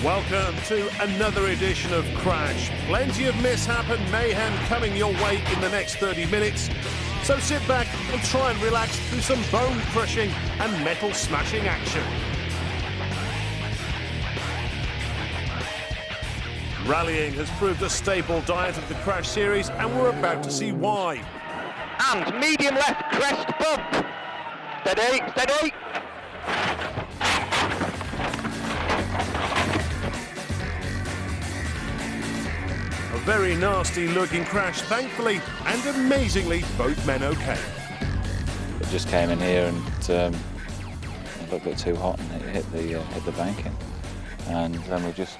Welcome to another edition of Crash. Plenty of mishap and mayhem coming your way in the next 30 minutes. So sit back and try and relax through some bone-crushing and metal-smashing action. Rallying has proved a staple diet of the Crash series, and we're about to see why. And medium left crest bump. Steady, steady. A very nasty looking crash, thankfully, and amazingly, both men okay. It just came in here and a little bit too hot, and it hit the banking. And then we just,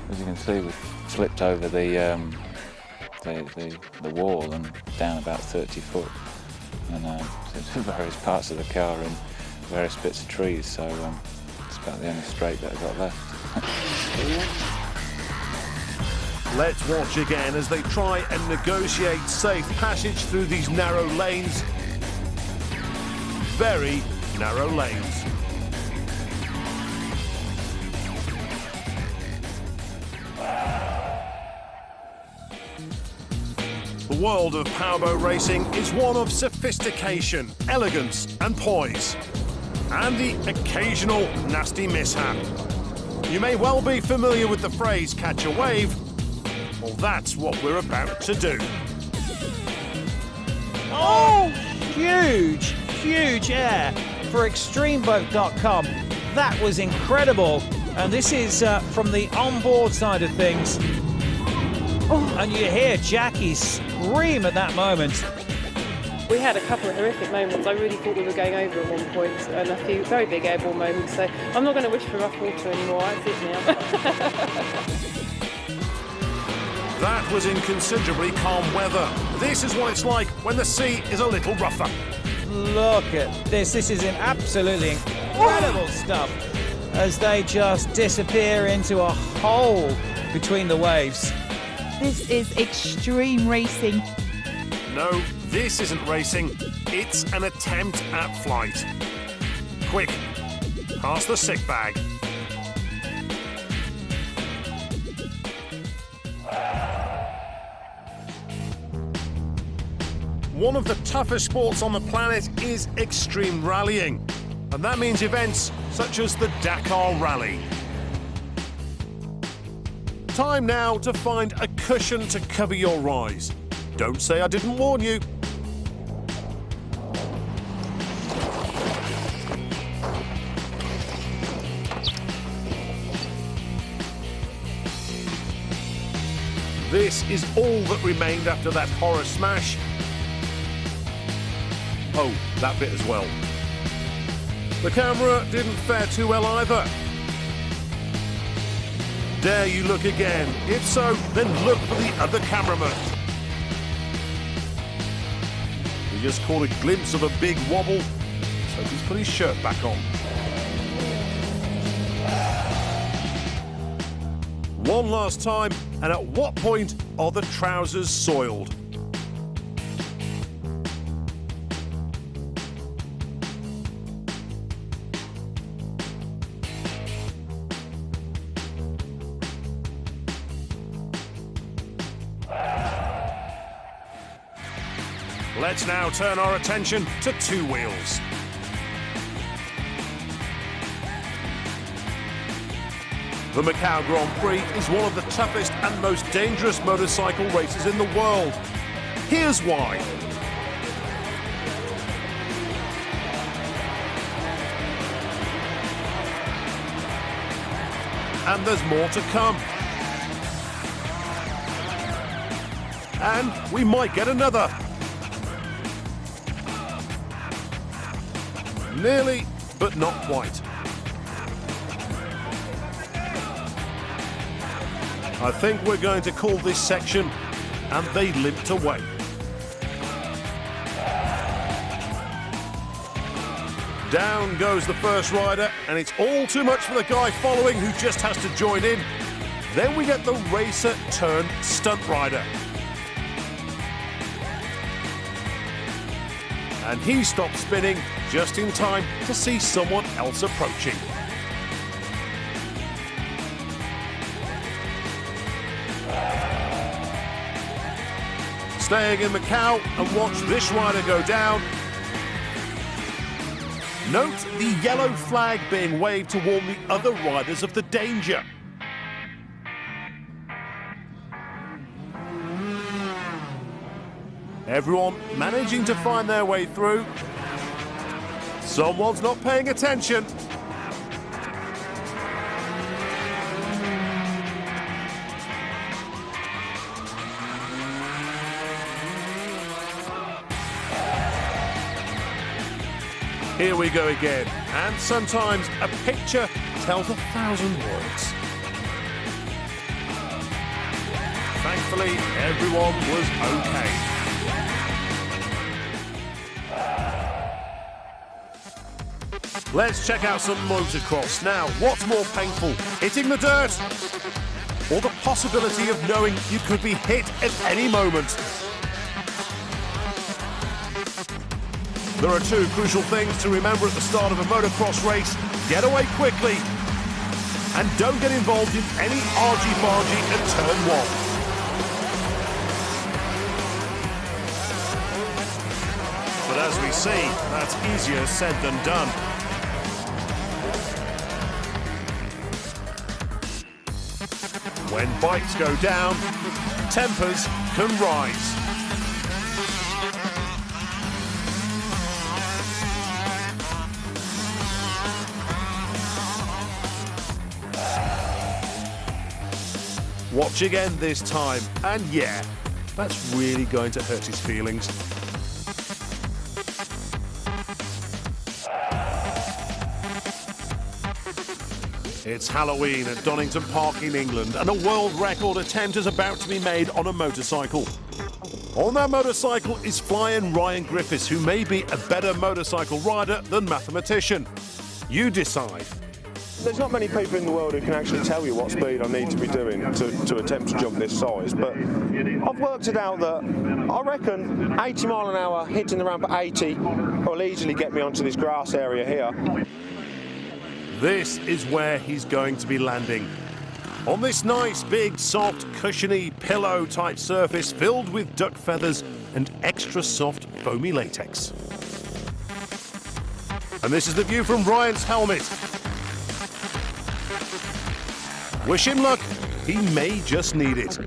as you can see, we flipped over the wall and down about 30 foot, and to various parts of the car and various bits of trees. So it's about the only straight that I got left. Let's watch again as they try and negotiate safe passage through these narrow lanes. Very narrow lanes. The world of powerboat racing is one of sophistication, elegance and poise. And the occasional nasty mishap. You may well be familiar with the phrase catch a wave. Well, that's what we're about to do. Oh, huge, huge air for extremeboat.com. That was incredible. And this is from the onboard side of things. Oh, and you hear Jackie scream at that moment. We had a couple of horrific moments. I really thought we were going over at one point, and a few very big airborne moments. So I'm not going to wish for rough water anymore. That's it now. That was in considerably calm weather. This is what it's like when the sea is a little rougher. Look at this. This is absolutely incredible stuff as they just disappear into a hole between the waves. This is extreme racing. No, this isn't racing. It's an attempt at flight. Quick, pass the sick bag. One of the toughest sports on the planet is extreme rallying. And that means events such as the Dakar Rally. Time now to find a cushion to cover your eyes. Don't say I didn't warn you. This is all that remained after that horror smash. Oh, that bit as well. The camera didn't fare too well either. Dare you look again? If so, then look for the other cameraman. We just caught a glimpse of a big wobble, so he's put his shirt back on. One last time, and at what point are the trousers soiled? Let's now turn our attention to two wheels. The Macau Grand Prix is one of the toughest and most dangerous motorcycle races in the world. Here's why. And there's more to come. And we might get another. Nearly, but not quite. I think we're going to call this section, and they limped away. Down goes the first rider, and it's all too much for the guy following who just has to join in. Then we get the racer turned stunt rider. And he stops spinning just in time to see someone else approaching. Staying in Macau and watch this rider go down. Note the yellow flag being waved to warn the other riders of the danger. Everyone managing to find their way through. Someone's not paying attention. Here we go again, and sometimes a picture tells 1,000 words. Thankfully, everyone was okay. Let's check out some motocross. Now, what's more painful, hitting the dirt or the possibility of knowing you could be hit at any moment? There are two crucial things to remember at the start of a motocross race. Get away quickly and don't get involved in any argy-bargy at turn one. But as we see, that's easier said than done. When bikes go down, tempers can rise. Watch again this time, and yeah, that's really going to hurt his feelings. It's Halloween at Donington Park in England, and a world record attempt is about to be made on a motorcycle. On that motorcycle is flying Ryan Griffiths, who may be a better motorcycle rider than mathematician. You decide. There's not many people in the world who can actually tell you what speed I need to be doing to attempt to jump this size, but I've worked it out that I reckon 80 mile an hour hitting the ramp at 80 will easily get me onto this grass area here. This is where he's going to be landing. On this nice, big, soft, cushiony, pillow-type surface filled with duck feathers and extra soft, foamy latex. And this is the view from Ryan's helmet. Wish him luck, he may just need it.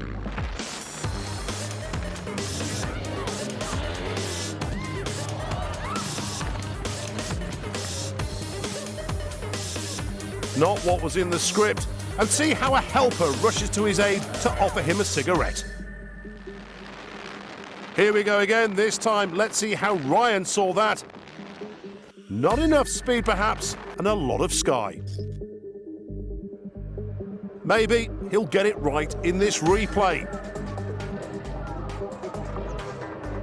Not what was in the script, and see how a helper rushes to his aid to offer him a cigarette. Here we go again, this time let's see how Ryan saw that. Not enough speed perhaps, and a lot of sky. Maybe he'll get it right in this replay.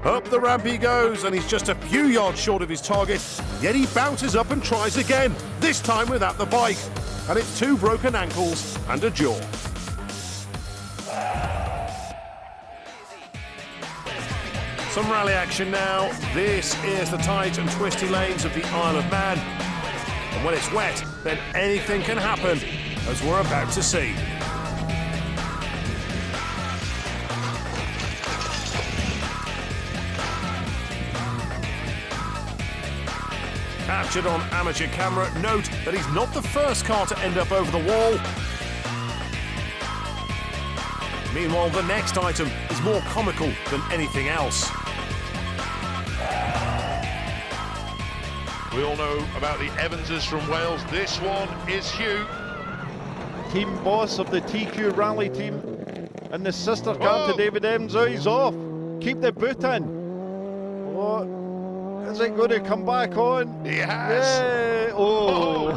Up the ramp he goes, and he's just a few yards short of his target, yet he bounces up and tries again, this time without the bike. And it's 2 broken ankles and a jaw. Some rally action now. This is the tight and twisty lanes of the Isle of Man. And when it's wet, then anything can happen, as we're about to see. Captured on amateur camera, note that he's not the first car to end up over the wall. Meanwhile, the next item is more comical than anything else. We all know about the Evanses from Wales. This one is Hugh. Team boss of the TQ Rally team. And the sister car to David Evans. Oh, he's off. Keep the boot in. What? Is it going to come back on? He has. Yeah. Oh.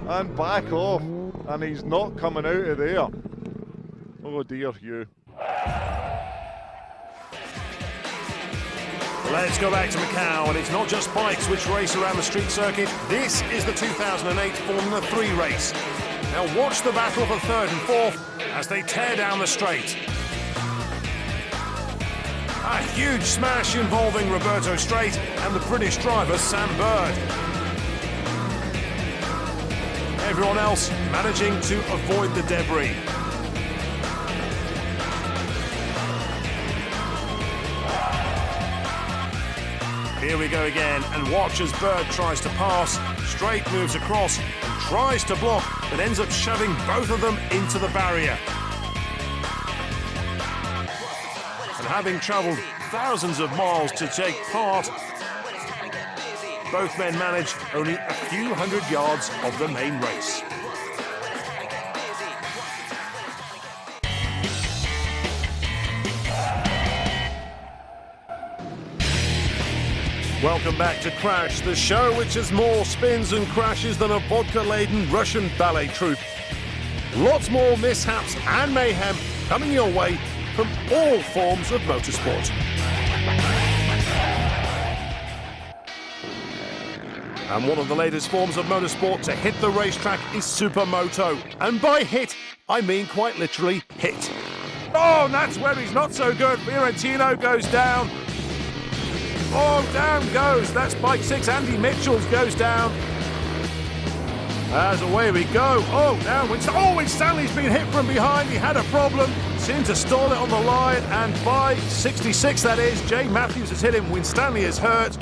And back off. And he's not coming out of there. Oh dear, Hugh. Let's go back to Macau, and it's not just bikes which race around the street circuit. This is the 2008 Formula 3 race. Now watch the battle for third and fourth as they tear down the straight. A huge smash involving Roberto Strait and the British driver Sam Bird. Everyone else managing to avoid the debris. Here we go again, and watch as Bird tries to pass. Straight moves across and tries to block, but ends up shoving both of them into the barrier. And having travelled thousands of miles to take part, both men managed only a few hundred yards of the main race. Welcome back to Crash, the show which has more spins and crashes than a vodka-laden Russian ballet troupe. Lots more mishaps and mayhem coming your way from all forms of motorsport. And one of the latest forms of motorsport to hit the racetrack is Supermoto. And by hit, I mean quite literally hit. Oh, and that's where he's not so good. Fiorentino goes down. Oh, down goes. That's bike 6. Andy Mitchell's goes down. As away we go. Oh, now Winstanley's been hit from behind. He had a problem. Seemed to stall it on the line. And by 66, that is, Jay Matthews has hit him. Winstanley is hurt.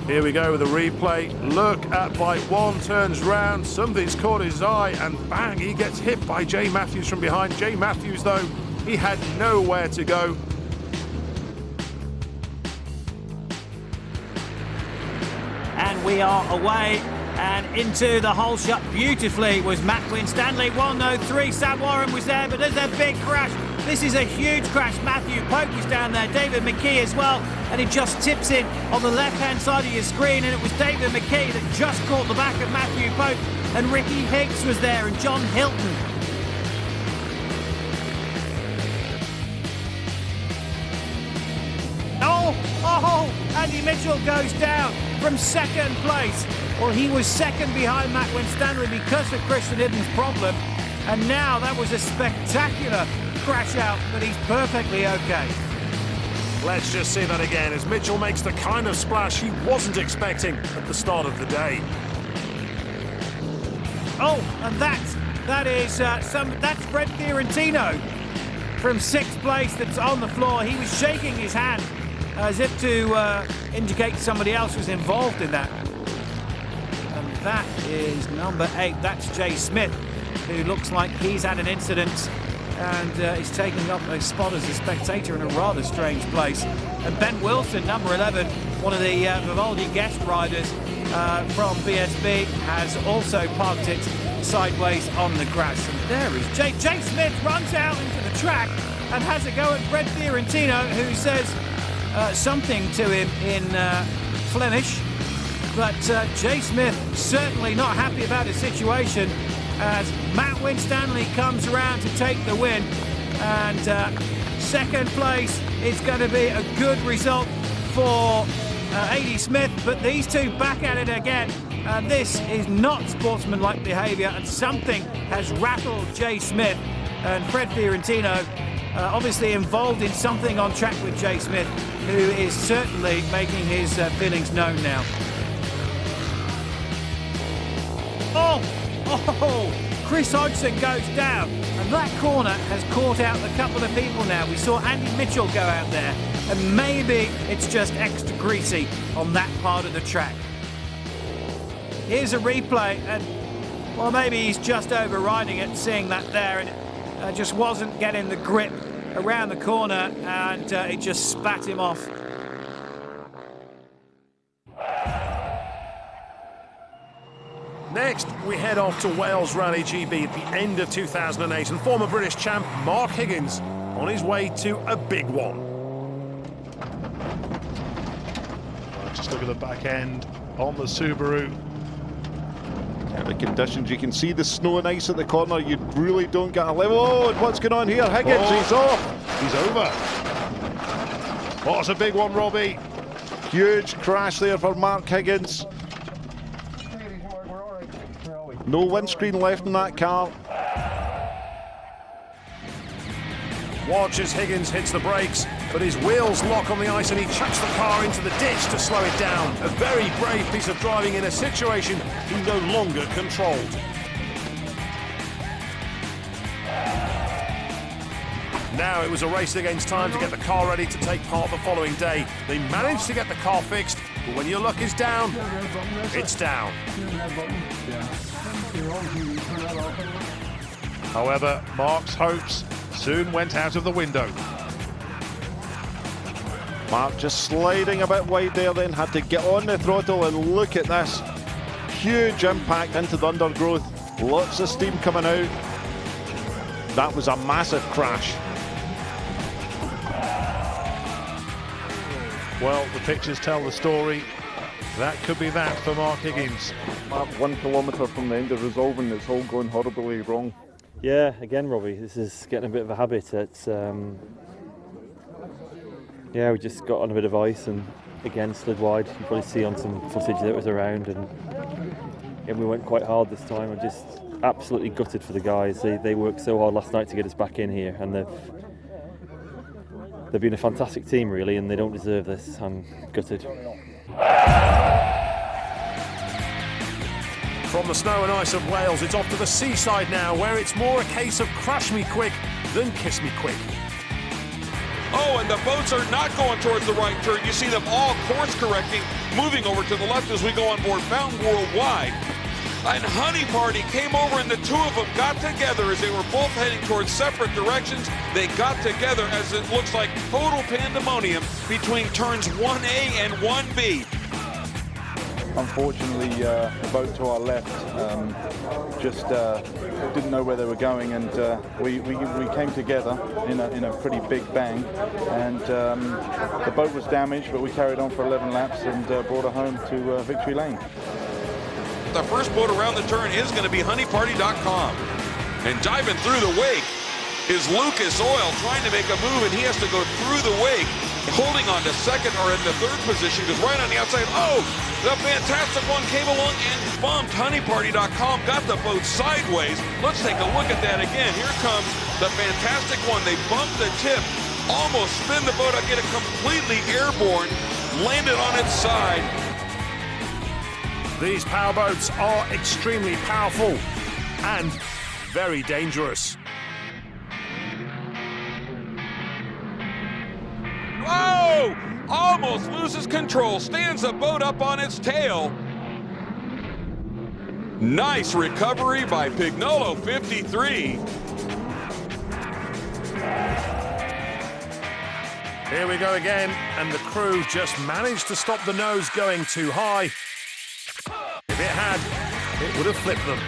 Here we go with a replay. Look at bike 1, turns round. Something's caught his eye. And bang, he gets hit by Jay Matthews from behind. Jay Matthews, though, he had nowhere to go. And we are away and into the hole shut beautifully was Matt Winstanley. 103, Sam Warren was there, but there's a big crash. This is a huge crash. Matthew Pope was down there, David McKee as well, and it just tips in on the left-hand side of your screen, and it was David McKee that just caught the back of Matthew Pope, and Ricky Higgs was there, and John Hilton. Oh, Andy Mitchell goes down from second place. Well, he was second behind Matt Winstanley because of Christian Hidden's problem. And now that was a spectacular crash out, but he's perfectly okay. Let's just see that again as Mitchell makes the kind of splash he wasn't expecting at the start of the day. Oh, and that's Fred Fiorentino from 6th place that's on the floor. He was shaking his hand as if to indicate somebody else was involved in that. And that is number 8. That's Jay Smith, who looks like he's had an incident and is taking up a spot as a spectator in a rather strange place. And Ben Wilson, number 11, one of the Vivaldi guest riders from BSB, has also parked it sideways on the grass. And there is Jay Smith runs out into the track and has a go at Fred Fiorentino, who says something to him in Flemish, but Jay Smith certainly not happy about his situation as Matt Winstanley comes around to take the win, and second place is going to be a good result for A.D. Smith, but these two back at it again. This is not sportsmanlike behaviour, and something has rattled Jay Smith, and Fred Fiorentino obviously involved in something on track with Jay Smith, who is certainly making his feelings known now. Oh, Chris Hodgson goes down, and that corner has caught out a couple of people now. We saw Andy Mitchell go out there, and maybe it's just extra greasy on that part of the track. Here's a replay, and well, maybe he's just overriding it, seeing that there, and just wasn't getting the grip around the corner, and it just spat him off. Next, we head off to Wales Rally GB at the end of 2008, and former British champ Mark Higgins on his way to a big one. Just look at the back end on the Subaru. Yeah, the conditions, you can see the snow and ice at the corner. You really don't get a level. Oh, and what's going on here? Higgins, he's off. He's over. Oh, it's a big one, Robbie. Huge crash there for Mark Higgins. No windscreen left in that car. Watch as Higgins hits the brakes, but his wheels lock on the ice and he chucks the car into the ditch to slow it down. A very brave piece of driving in a situation he no longer controlled. Now it was a race against time to get the car ready to take part the following day. They managed to get the car fixed, but when your luck is down, it's down. However, Mark's hopes soon went out of the window. Mark just sliding a bit wide there, then had to get on the throttle, and look at this. Huge impact into the undergrowth. Lots of steam coming out. That was a massive crash. Well, the pictures tell the story. That could be that for Mark Higgins. Mark, 1 kilometre from the end of resolving, it's all going horribly wrong. Yeah, again, Robbie, this is getting a bit of a habit. It's yeah, we just got on a bit of ice and again slid wide. You can probably see on some footage that was around, and we went quite hard this time. I'm just absolutely gutted for the guys. They worked so hard last night to get us back in here, and they've been a fantastic team really, and they don't deserve this. I'm gutted. From the snow and ice of Wales, it's off to the seaside now, where it's more a case of crash me quick than kiss me quick. Oh, and the boats are not going towards the right turn. You see them all course correcting, moving over to the left as we go on board Mountain Worldwide. And Honey Party came over, and the two of them got together as they were both heading towards separate directions. They got together as it looks like total pandemonium between turns 1A and 1B. Unfortunately, the boat to our left just didn't know where they were going, and we came together in a pretty big bang, and the boat was damaged, but we carried on for 11 laps and brought her home to Victory Lane. The first boat around the turn is going to be honeyparty.com. And diving through the wake is Lucas Oil, trying to make a move, and he has to go through the wake, holding on to second or in the third position, because right on the outside, oh, the Fantastic One came along and bumped honeyparty.com, got the boat sideways. Let's take a look at that again. Here comes the Fantastic One. They bumped the tip, almost spin the boat out, get it completely airborne, landed on its side. These powerboats are extremely powerful and very dangerous. Oh! Almost loses control, stands the boat up on its tail. Nice recovery by Pignolo 53. Here we go again, and the crew just managed to stop the nose going too high. If it had, it would have flipped them.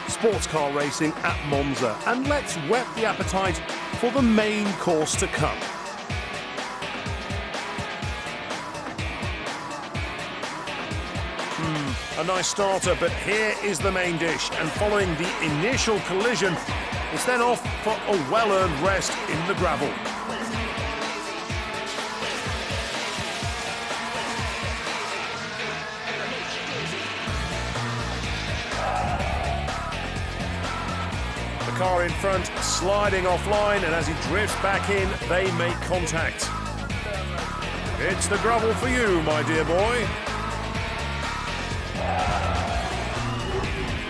Sports car racing at Monza, and let's whet the appetite for the main course to come. A nice starter, but here is the main dish, and following the initial collision, it's then off for a well-earned rest in the gravel. Car in front sliding offline, and as he drifts back in, they make contact. It's the gravel for you, my dear boy.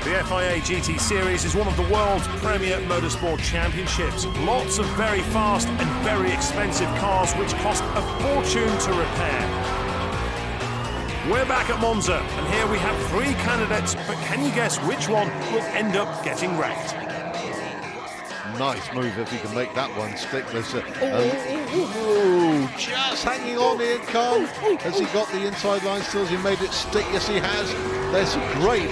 The FIA GT Series is one of the world's premier motorsport championships. Lots of very fast and very expensive cars which cost a fortune to repair. We're back at Monza, and here we have 3 candidates, but can you guess which one will end up getting wrecked? Nice move if he can make that one stick. There's just hanging on here, Carl. Has he got the inside line still? Has he made it stick? Yes, he has. There's a great.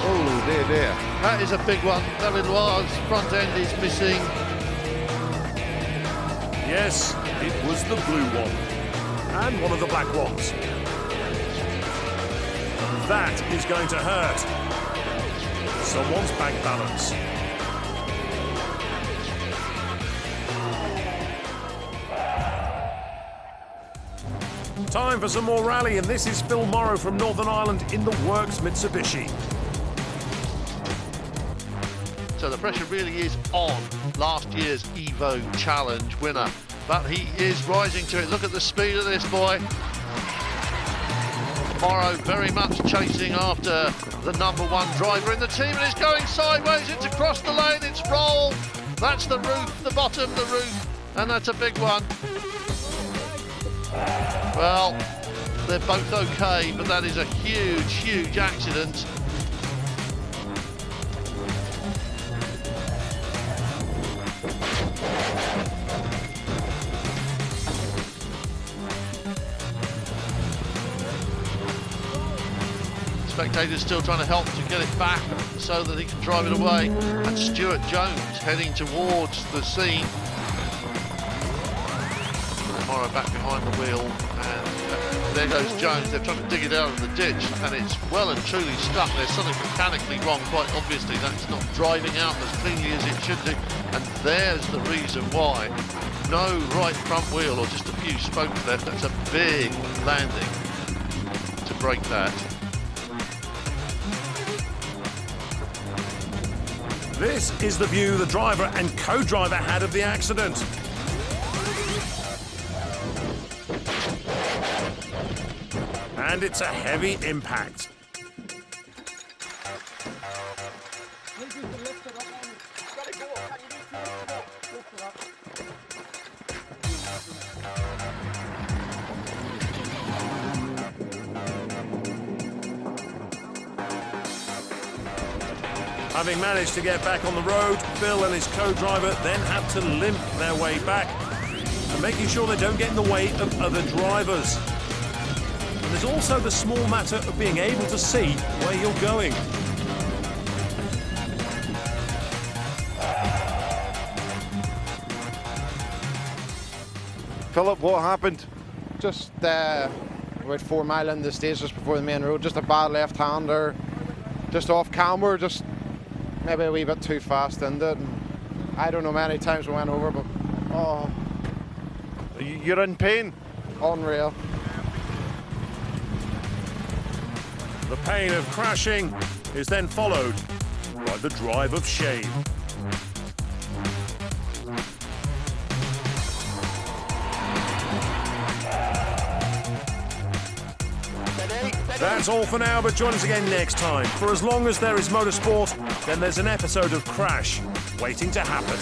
Oh, dear. That is a big one. Davidoir's front end is missing. Yes, it was the blue one. And one of the black ones. That is going to hurt. Someone's bank balance. Time for some more rally, and this is Phil Morrow from Northern Ireland in the Works Mitsubishi. So the pressure really is on last year's Evo Challenge winner, but he is rising to it. Look at the speed of this boy. Morrow very much chasing after the #1 driver in the team, and it's going sideways. It's across the lane. It's roll. That's the roof, the bottom, the roof, and that's a big one. Well, they're both okay, but that is a huge, huge accident. Spectators still trying to help to get it back so that he can drive it away. And Stuart Jones heading towards the scene. Morrow back behind the wheel, and there goes Jones. They're trying to dig it out of the ditch, and it's well and truly stuck. There's something mechanically wrong, quite obviously. That's not driving out as cleanly as it should do, and there's the reason why. No right front wheel, or just a few spokes left. That's a big landing to break that. This is the view the driver and co-driver had of the accident. And it's a heavy impact. Having managed to get back on the road, Phil and his co-driver then have to limp their way back and making sure they don't get in the way of other drivers. And there's also the small matter of being able to see where you're going. Philip, what happened? Just about 4 mile in the stage just before the main road, just a bad left-hander, just off camber, just maybe a wee bit too fast into it. And I don't know how many times we went over, but oh. You're in pain? Unreal. The pain of crashing is then followed by the drive of shame. That's all for now, but join us again next time. For as long as there is motorsport, then there's an episode of Crash waiting to happen.